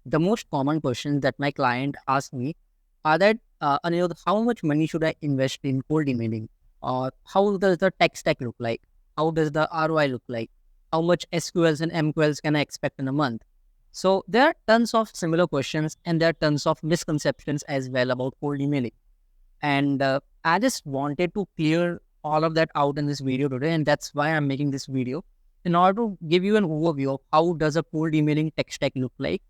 the most common questions that my client asks me are that, Anirudh, how much money should I invest in cold emailing? Or how does the tech stack look like? How does the ROI look like? How much SQLs and MQLs can I expect in a month? So there are tons of similar questions and there are tons of misconceptions as well about cold emailing. And I just wanted to clear all of that out in this video today. And that's why I'm making this video in order to give you an overview of how does a cold emailing tech stack look like.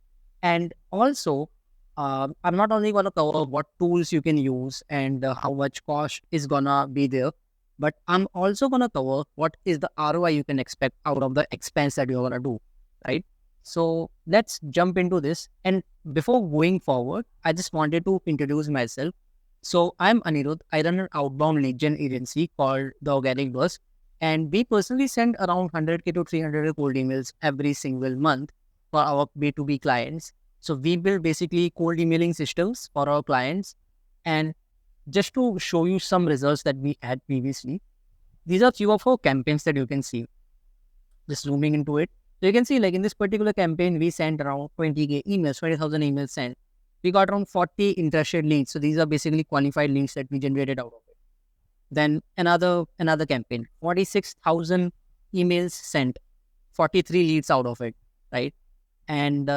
And also, I'm not only going to cover what tools you can use and how much cost is going to be there, but I'm also going to cover what is the ROI you can expect out of the expense that you're going to do, right? So let's jump into this. And before going forward, I just wanted to introduce myself. So I'm Anirudh. I run an outbound lead gen agency called The Organic Buzz. And we personally send around 100K to 300 cold emails every single month for our B2B clients. So we build basically cold emailing systems for our clients. And just to show you some results that we had previously, these are few of our campaigns that you can see. Just zooming into it. So you can see like in this particular campaign, we sent around 20K emails, 20,000 emails sent. We got around 40 interested leads. So these are basically qualified leads that we generated out of it. Then another campaign, 46,000 emails sent, 43 leads out of it, right? And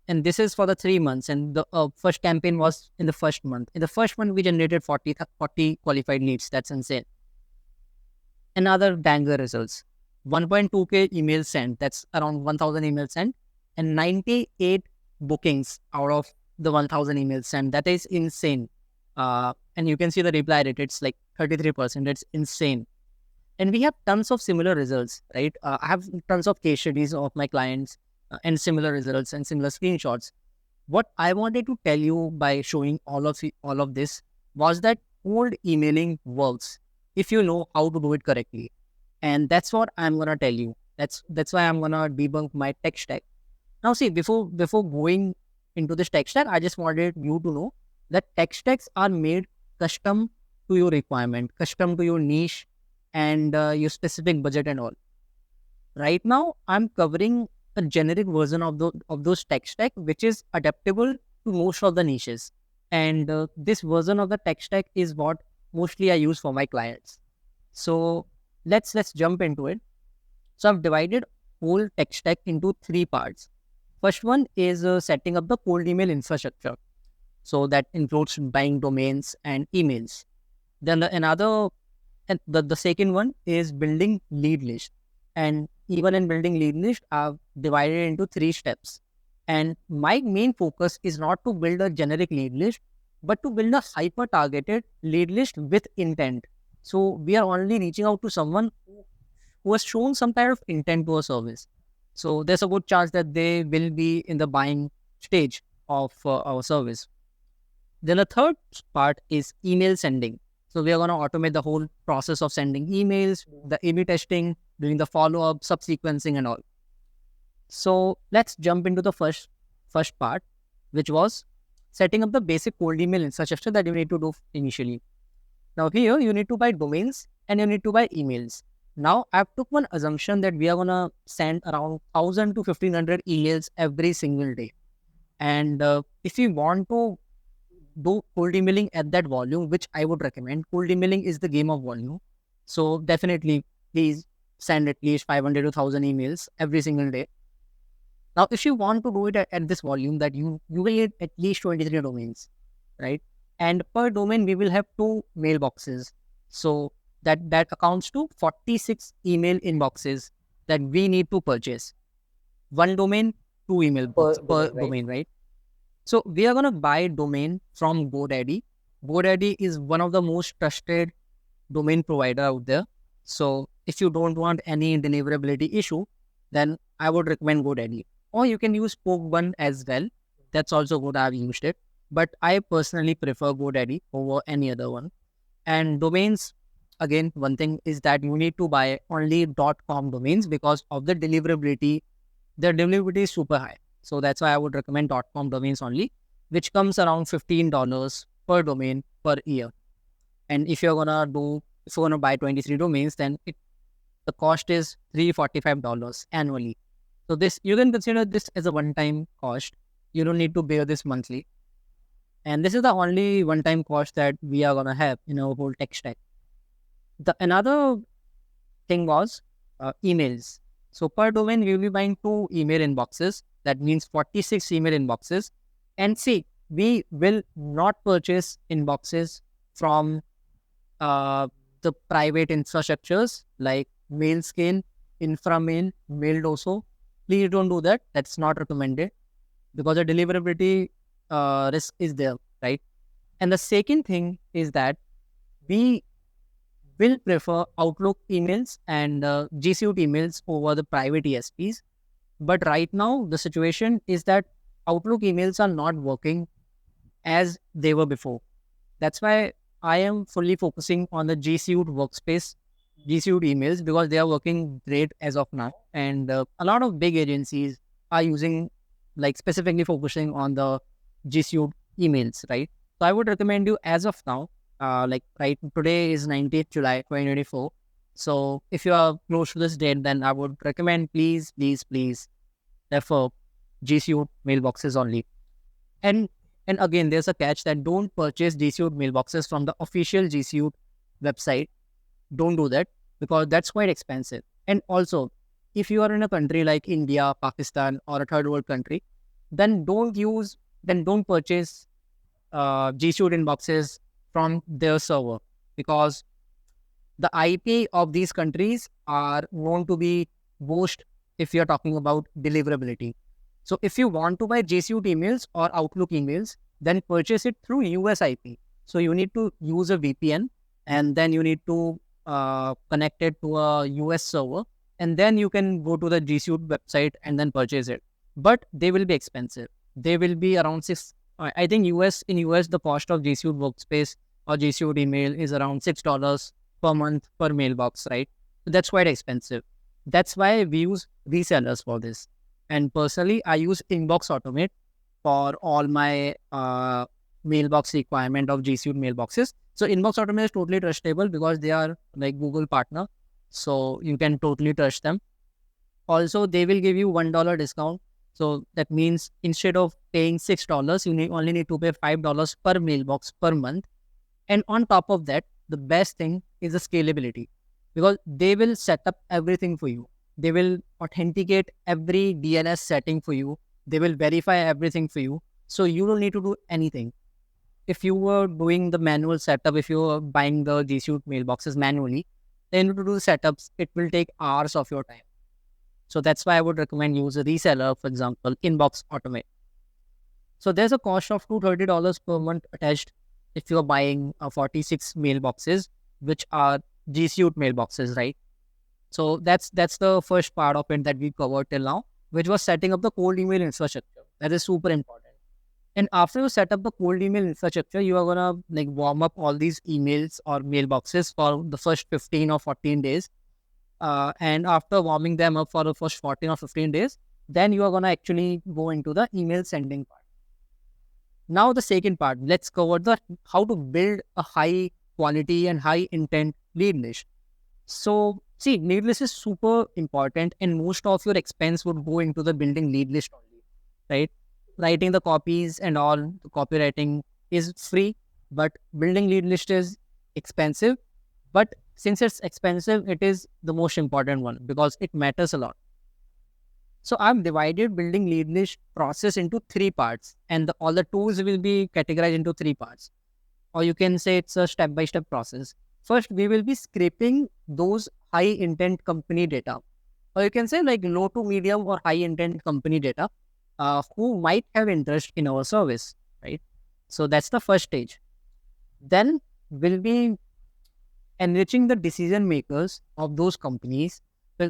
this is for the 3 months. And the first campaign was in the first month. In the first month, we generated 40 qualified leads. That's insane. Another banger results. 1.2K emails sent. That's around 1,000 emails sent. And 98 bookings out of the 1,000 emails sent. That is insane. And you can see the reply rate. It's like 33%. It's insane. And we have tons of similar results, right? I have tons of case studies of my clients and similar results and similar screenshots. What I wanted to tell you by showing all of this was that cold emailing works if you know how to do it correctly. And that's what I'm gonna tell you. That's why I'm gonna debunk my tech stack. Now, see, before going into this tech stack, I just wanted you to know that tech stacks are made custom to your requirement, custom to your niche, and your specific budget and all. Right now, I'm covering a generic version of those tech stack, which is adaptable to most of the niches. And this version of the tech stack is what mostly I use for my clients. So let's jump into it. So I've divided whole tech stack into 3 parts. First one is setting up the cold email infrastructure. So that includes buying domains and emails. Then the second one is building lead list. And even in building lead list, I've divided it into 3 steps. And my main focus is not to build a generic lead list, but to build a hyper targeted lead list with intent. So we are only reaching out to someone who has shown some kind of intent to a service. So there's a good chance that they will be in the buying stage of our service. Then the third part is email sending. So we are going to automate the whole process of sending emails, the A/B testing, doing the follow-up, subsequencing and all. So let's jump into the first part, which was setting up the basic cold email infrastructure that you need to do initially. Now here you need to buy domains and you need to buy emails. Now I've took one assumption that we are going to send around 1,000 to 1,500 emails every single day. And if you want to do cold emailing at that volume, which I would recommend, cold emailing is the game of volume. So definitely, please send at least 500 to 1,000 emails every single day. Now, if you want to do it at this volume, that you will need at least 23 domains, right? And per domain, we will have 2 mailboxes. So that accounts to 46 email inboxes that we need to purchase. 1 domain, 2 email box per domain, right? So we are going to buy domain from GoDaddy. GoDaddy is one of the most trusted domain provider out there. So if you don't want any deliverability issue, then I would recommend GoDaddy. Or you can use Poke1 as well. That's also good. I've used it. But I personally prefer GoDaddy over any other one. And domains, again, one thing is that you need to buy only .com domains because of the deliverability. Their deliverability is super high. So that's why I would recommend .com domains only, which comes around $15 per domain per year. And if you're gonna buy 23 domains, then the cost is $345 annually. So this, you can consider this as a one-time cost. You don't need to bear this monthly. And this is the only one-time cost that we are gonna have in our whole tech stack. The another thing was emails. So per domain, we will be buying 2 email inboxes. That means 46 email inboxes. And see, we will not purchase inboxes from the private infrastructures like Mailscan, Inframail, Maildoso. Please don't do that. That's not recommended because the deliverability risk is there, right? And the second thing is that we will prefer Outlook emails and G Suite emails over the private ESPs. But right now, the situation is that Outlook emails are not working as they were before. That's why I am fully focusing on the G Suite workspace, G Suite emails, because they are working great as of now. And a lot of big agencies are using, like specifically focusing on the G Suite emails, right? So I would recommend you as of now, like right today is 19th July 2024. So if you are close to this date, then I would recommend please refer G Suite mailboxes only. And and again, there's a catch that don't purchase G Suite mailboxes from the official G Suite website. Don't do that because that's quite expensive. And also, if you are in a country like India, Pakistan, or a third world country, then don't purchase G Suite inboxes from their server because the IP of these countries are known to be worst if you're talking about deliverability. So if you want to buy G Suite emails or Outlook emails, then purchase it through US IP. So you need to use a VPN and then you need to connect it to a US server and then you can go to the G Suite website and then purchase it. But they will be expensive. They will be around I think in US the cost of G Suite workspace or G Suite email is around $6 per month per mailbox, right? So that's quite expensive. That's why we use resellers for this. And personally, I use Inbox Automate for all my mailbox requirement of G Suite mailboxes. So Inbox Automate is totally trustable because they are like Google partner. So you can totally trust them. Also, they will give you $1 discount. So that means instead of paying $6, you only need to pay $5 per mailbox per month. And on top of that, the best thing is the scalability because they will set up everything for you. They will authenticate every DNS setting for you. They will verify everything for you. So you don't need to do anything. If you were doing the manual setup, if you were buying the G Suite mailboxes manually, then to do the setups, it will take hours of your time. So that's why I would recommend use a reseller, for example, Inbox Automate. So there's a cost of $230 per month attached if you're buying 46 mailboxes, which are G Suite mailboxes, right? So that's the first part of it that we covered till now, which was setting up the cold email infrastructure. That is super important. And after you set up the cold email infrastructure, you are gonna like warm up all these emails or mailboxes for the first 15 or 14 days. And after warming them up for the first 14 or 15 days, then you are gonna actually go into the email sending part. Now the second part, let's cover the how to build a high quality and high intent lead list. So see, lead list is super important and most of your expense would go into the building lead list only, right? Writing the copies and all the copywriting is free, but building lead list is expensive. But since it's expensive, it is the most important one because it matters a lot. So I've divided building lead list process into 3 parts and all the tools will be categorized into 3 parts. Or you can say it's a step-by-step process. First, we will be scraping those high intent company data. Or you can say like low to medium or high intent company data who might have interest in our service, right? So that's the first stage. Then we'll be enriching the decision makers of those companies.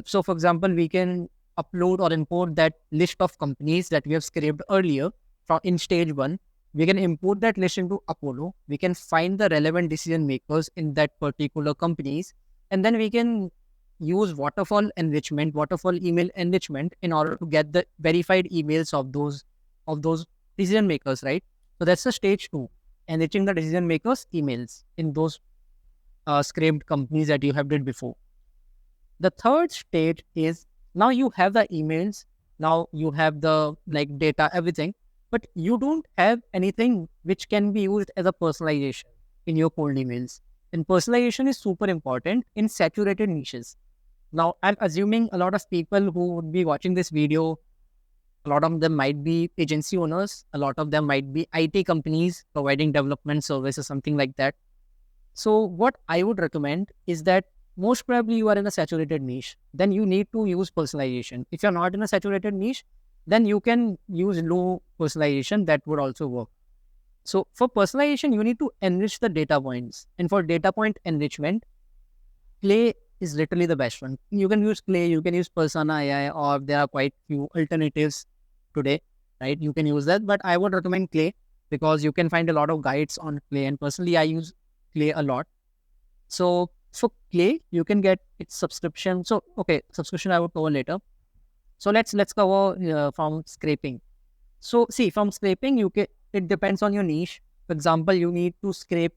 So for example, we can upload or import that list of companies that we have scraped earlier from in stage 1. We can import that list into Apollo. We can find the relevant decision makers in that particular companies. And then we can use waterfall email enrichment in order to get the verified emails of those decision makers, right? So that's the stage 2, enriching the decision makers emails in those scraped companies that you have did before. The third stage is now you have the emails, now you have the like data, everything. but you don't have anything which can be used as a personalization in your cold emails. And personalization is super important in saturated niches. Now, I'm assuming a lot of people who would be watching this video, a lot of them might be agency owners, a lot of them might be IT companies providing development services, something like that. So, what I would recommend is that most probably you are in a saturated niche, then you need to use personalization. If you're not in a saturated niche, then you can use low personalization, that would also work. So, for personalization, you need to enrich the data points. And for data point enrichment, Clay is literally the best one. You can use Clay, you can use Persona AI, or there are quite few alternatives today, right? You can use that, but I would recommend Clay because you can find a lot of guides on Clay. And personally, I use Clay a lot. So for Clay, you can get its subscription. So okay, subscription I will cover later. So let's cover from scraping. So see, from scraping, you can, it depends on your niche. For example, you need to scrape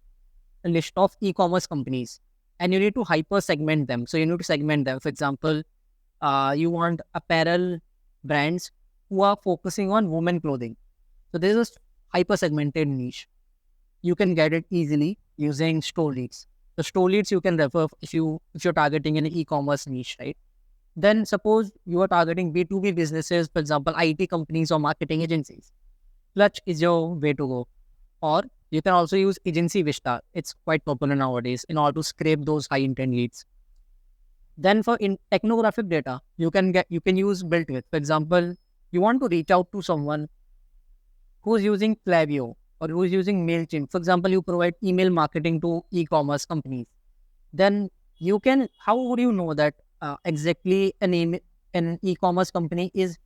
a list of e-commerce companies, and you need to hyper segment them. So you need to segment them. For example, you want apparel brands who are focusing on women clothing. So this is hyper segmented niche. You can get it easily using store leads. The store leads you can refer if you're targeting an e-commerce niche, right? Then suppose you are targeting B2B businesses, for example, IT companies or marketing agencies. Clutch is your way to go. Or you can also use Agency Vista. It's quite popular nowadays in order to scrape those high intent leads. Then for in technographic data, you can use BuiltWith. For example, you want to reach out to someone who's using Klaviyo or who's using MailChimp. For example, you provide email marketing to e-commerce companies. Then you can, how would you know that exactly an e-commerce company is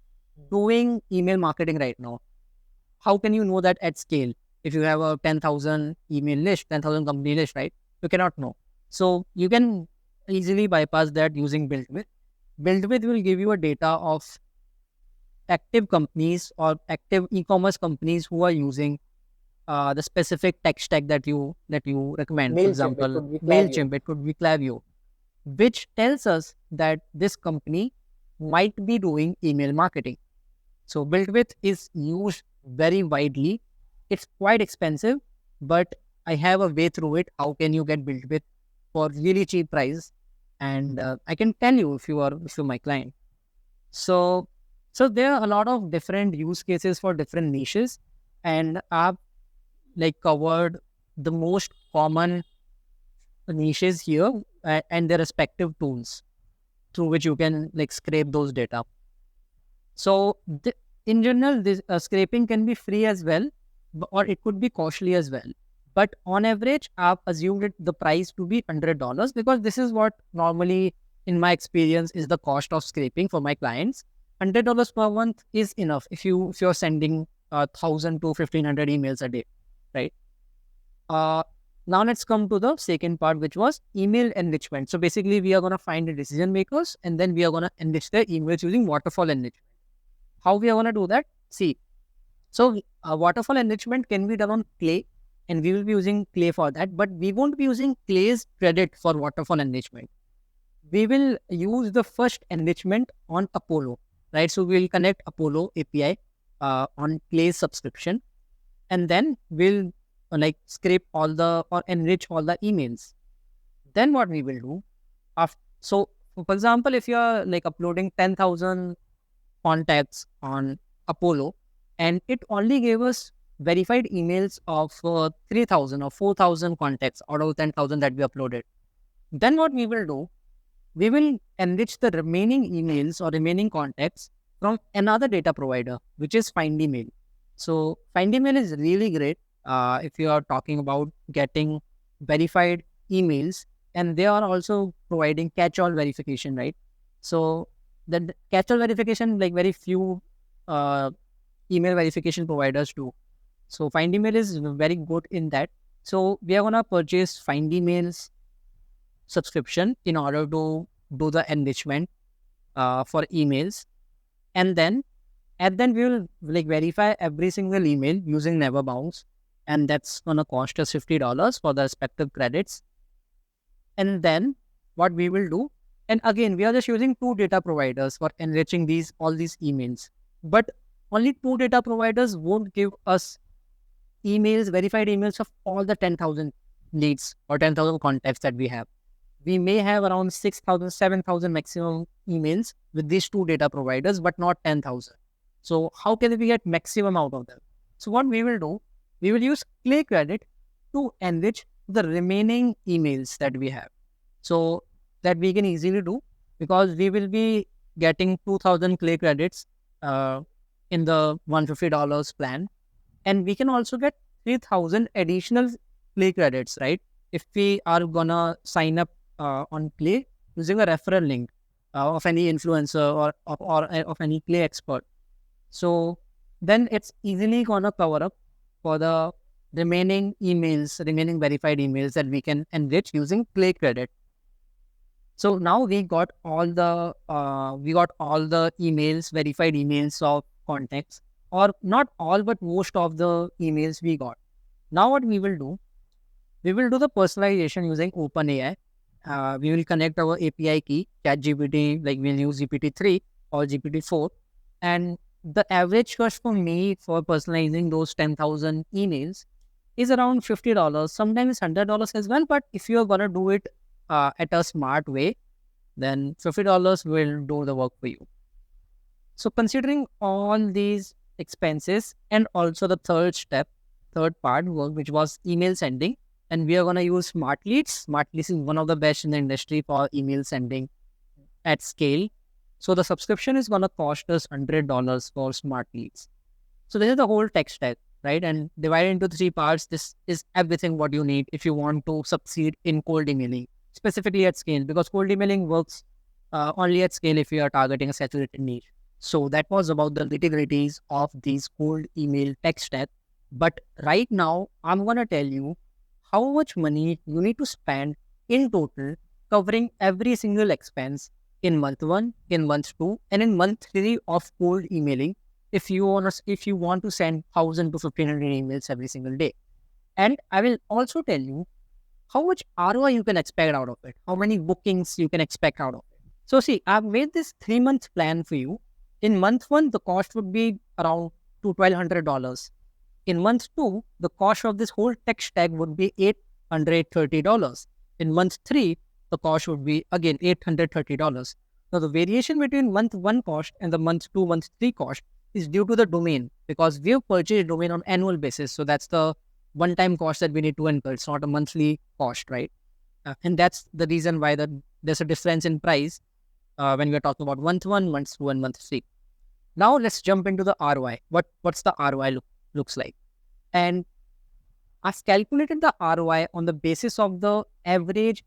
doing email marketing right now? How can you know that at scale? If you have a 10,000 email list, 10,000 company list, right? You cannot know. So you can easily bypass that using BuiltWith. BuiltWith will give you a data of active companies or active e-commerce companies who are using the specific tech stack that you recommend. For MailChimp, it example, could be Klaviyo. MailChimp, it could be Klaviyo, which tells us that this company might be doing email marketing. So BuiltWith is used very widely. It's quite expensive, but I have a way through it. How can you get BuiltWith for really cheap price? And I can tell you if you're my client. So so there are a lot of different use cases for different niches, and I've like covered the most common niches here and their respective tools through which you can like scrape those data. So in general, this scraping can be free as well, or it could be costly as well. But on average, I've assumed the price to be $100 because this is what normally, in my experience, is the cost of scraping for my clients. $100 per month is enough if you're sending 1,000 to 1,500 emails a day, right? Uh, Now let's come to the second part, which was email enrichment. So basically, we are going to find the decision makers and then we are going to enrich their emails using waterfall enrichment. How we are going to do that? See, so waterfall enrichment can be done on Clay, and we will be using Clay for that, but we won't be using Clay's credit for waterfall enrichment. We will use the first enrichment on Apollo, right? So we'll connect Apollo API on Clay's subscription, and then we'll like scrape all the or enrich all the emails. Then what we will do after, so for example, if you're like uploading 10,000 contacts on Apollo, and it only gave us verified emails of 3,000 or 4,000 contacts out of 10,000 that we uploaded. Then what we will do, we will enrich the remaining emails or remaining contacts from another data provider, which is FindEmail. So FindEmail is really great if you are talking about getting verified emails, and they are also providing catch-all verification, right? So the catch-all verification, like very few uh, email verification providers do. So FindEmail is very good in that. So we are gonna purchase FindEmail's subscription in order to do the enrichment for emails, and then we will like verify every single email using Never Bounce, and that's gonna cost us $50 for the respective credits. And then what we will do, and again we are just using two data providers for enriching these all these emails, but only 2 data providers won't give us emails, verified emails of all the 10,000 leads or 10,000 contacts that we have. We may have around 6,000, 7,000 maximum emails with these 2 data providers, but not 10,000. So how can we get maximum out of them? So what we will do, we will use Clay Credit to enrich the remaining emails that we have. So that we can easily do, because we will be getting 2,000 Clay credits in the $150 plan. And we can also get 3,000 additional Clay credits, right? If we are gonna sign up on Clay using a referral link of any influencer or of any Clay expert. So then it's easily gonna cover up for the remaining emails, remaining verified emails that we can enrich using Clay credit. So now we got all the emails, verified emails of contacts, or not all, but most of the emails we got. Now what we will do, we will do the personalization using OpenAI. We will connect our API key, ChatGPT, like we'll use GPT-3 or GPT-4, and the average cost for me for personalizing those 10,000 emails is around $50, sometimes $100 as well. But if you're gonna do it at a smart way, then $50 will do the work for you. So considering all these expenses and also the third part, which was email sending, and we are going to use Smart Leads. Smart Leads is one of the best in the industry for email sending at scale. So the subscription is going to cost us $100 for Smart Leads. So this is the whole tech stack, right? And divided into 3 parts, this is everything what you need if you want to succeed in cold emailing, specifically at scale, because cold emailing works only at scale if you are targeting a saturated niche. So that was about the nitty-gritties of these cold email tech stack. But right now, I'm going to tell you how much money you need to spend in total, covering every single expense in month 1, in month 2, and in month 3 of cold emailing, if you want to send 1,000 to 1,500 emails every single day. And I will also tell you how much ROI you can expect out of it, how many bookings you can expect out of it. So see, I've made this 3-month plan for you. In month 1, the cost would be around $1,200. In month 2, the cost of this whole tech stack would be $830. In month 3, the cost would be again $830. Now the variation between month 1 cost and the month 2, month 3 cost is due to the domain, because we have purchased domain on annual basis. So that's the one-time cost that we need to incur. It's not a monthly cost, right? And that's the reason why there's a difference in price when we're talking about month 1, month 2, and month 3. Now let's jump into the ROI. What's the ROI looks like? And I've calculated the ROI on the basis of the average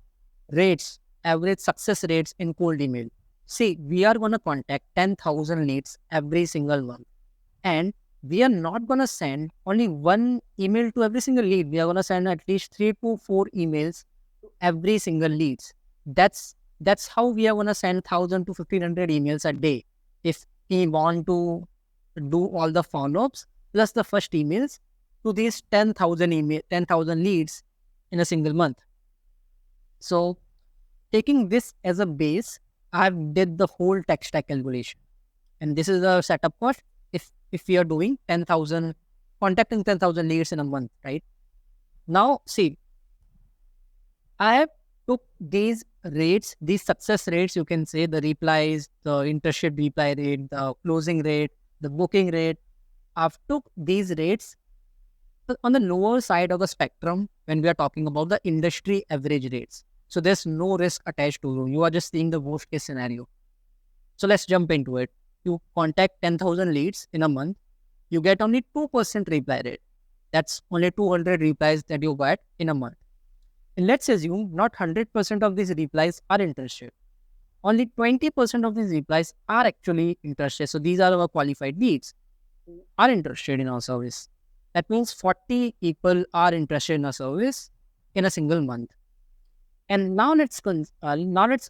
success rates in cold email. See, we are going to contact 10,000 leads every single month. And we are not going to send only one email to every single lead. We are going to send at least 3 to 4 emails to every single leads. That's how we are going to send 1,000 to 1,500 emails a day. If we want to do all the follow-ups plus the first emails to these 10,000 leads in a single month. So taking this as a base, I've did the whole tech stack calculation. And this is the setup cost if we are doing contacting 10,000 leads in a month, right? Now, see, I have took these rates, these success rates, you can say, the replies, the interested reply rate, the closing rate, the booking rate. I've took these rates on the lower side of the spectrum when we are talking about the industry average rates. So there's no risk attached to you. You are just seeing the worst case scenario. So let's jump into it. You contact 10,000 leads in a month. You get only 2% reply rate. That's only 200 replies that you get in a month. And let's assume not 100% of these replies are interested. Only 20% of these replies are actually interested. So these are our qualified leads who are interested in our service. That means 40 people are interested in our service in a single month. And now let's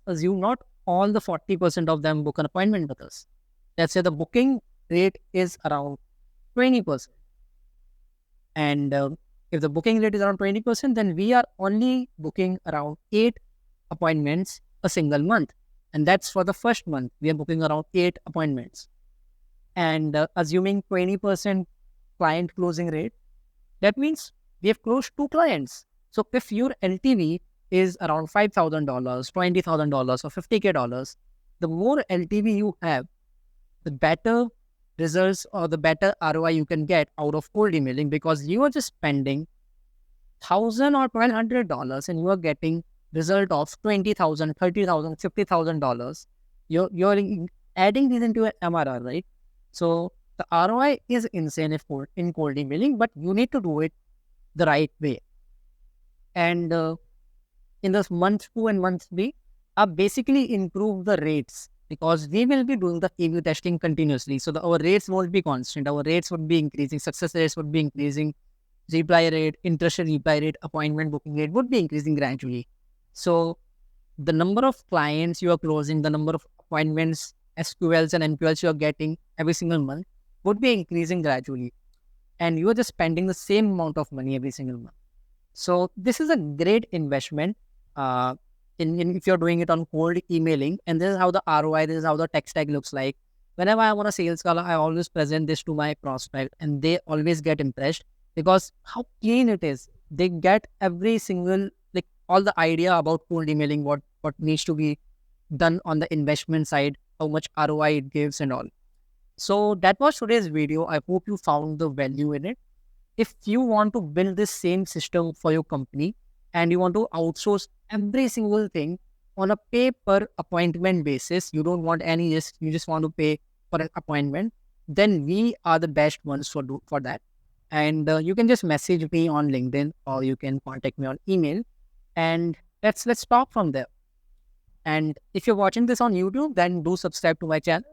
assume not all the 40% of them book an appointment with us. Let's say the booking rate is around 20%. And if the booking rate is around 20%, then we are only booking around 8 appointments a single month. And that's for the first month. We are booking around 8 appointments. and assuming 20% client closing rate, that means we have closed 2 clients. So if your LTV is around $5,000, $20,000, or $50K, the more LTV you have, the better results or the better ROI you can get out of cold emailing, because you are just spending $1,000 or $1,200 and you are getting result of $20,000, $30,000, $50,000. You're adding these into an MRR, right? So the ROI is insane in cold emailing, but you need to do it the right way. And in this month 2 and month 3, basically improve the rates, because we will be doing the A/B testing continuously. So our rates won't be constant. Our rates would be increasing. Success rates would be increasing. Reply rate, interest reply rate, appointment booking rate would be increasing gradually. So the number of clients you are closing, the number of appointments, SQLs and MQLs you are getting every single month would be increasing gradually. And you are just spending the same amount of money every single month. So this is a great investment if you're doing it on cold emailing. And this is how the ROI, this is how the tech stack looks like. Whenever I'm on a sales call, I always present this to my prospect and they always get impressed because how clean it is. They get every single, like all the idea about cold emailing, what needs to be done on the investment side, how much ROI it gives and all. So that was today's video. I hope you found the value in it. If you want to build this same system for your company and you want to outsource every single thing on a pay per appointment basis, you don't want any risk, you just want to pay for an appointment, then we are the best ones for that. And you can just message me on LinkedIn or you can contact me on email and let's talk from there. And if you're watching this on YouTube, then do subscribe to my channel.